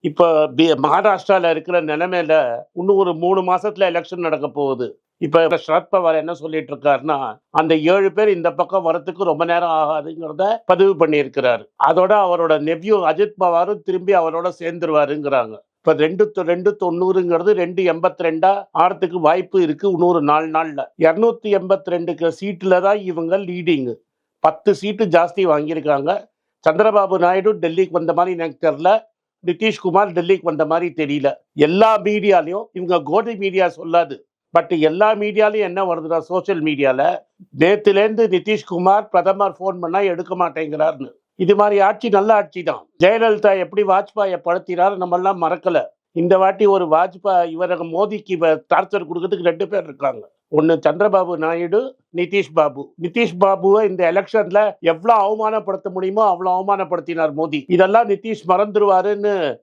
இப்ப மகாராஷ்டிரால இருக்கிற நிலைமையில இன்னும் ஒரு 3 மாசத்துல எலெக்ஷன் நடக்க போகுது. இப்ப சரத் பவார் என்ன சொல்லிட்டு இருக்காருன்னா, அந்த 7 பேர் இந்த பக்கம் வரத்துக்கு ரொம்ப நேரம் ஆகாதுங்கிறத பதிவு பண்ணியிருக்கிறாரு. அதோட அவரோட நெப்யூ அஜித் பவாரும் திரும்பி அவரோட சேர்ந்துருவாருங்கிறாங்க. இப்ப 290ங்கிறது 282 ஆறதுக்கு வாய்ப்பு இருக்கு இன்னொரு 4 நாள்ல. 282 சீட்ல தான் இவங்க லீடிங். 10 சீட்டு ஜாஸ்தி வாங்கியிருக்காங்க. சந்திரபாபு நாயுடு டெல்லிக்கு வந்த மாதிரி எனக்கு தெரியல. நிதிஷ்குமார் டெல்லிக்கு வந்த மாதிரி தெரியல. எல்லா மீடியாலையும் இவங்க கோடி மீடியா சொல்லாது. பட் எல்லா மீடியாலையும் என்ன வருதுன்னா சோசியல் மீடியால நேத்துலேருந்து நிதிஷ்குமார் பிரதமர் போன் பண்ணா எடுக்க மாட்டேங்கிறார்னு. இது மாதிரி ஆட்சி நல்ல ஆட்சி தான். ஜெயலலிதா எப்படி வாஜ்பாயை படுத்தினார் நம்ம எல்லாம் மறக்கல. இந்த வாட்டி ஒரு வாஜ்பாய் மோதிக்கு டார்ச்சர் கொடுக்கறதுக்கு 2 பேர் இருக்காங்க. ஒன்னு சந்திரபாபு நாயுடு, நிதிஷ் பாபு. நிதிஷ் பாபுவை இந்த எலெக்ஷன்ல எவ்வளவு அவமானப்படுத்த முடியுமோ அவ்வளவு அவமானப்படுத்தினார் மோடி. இதெல்லாம் நிதிஷ் மறந்துருவாருன்னு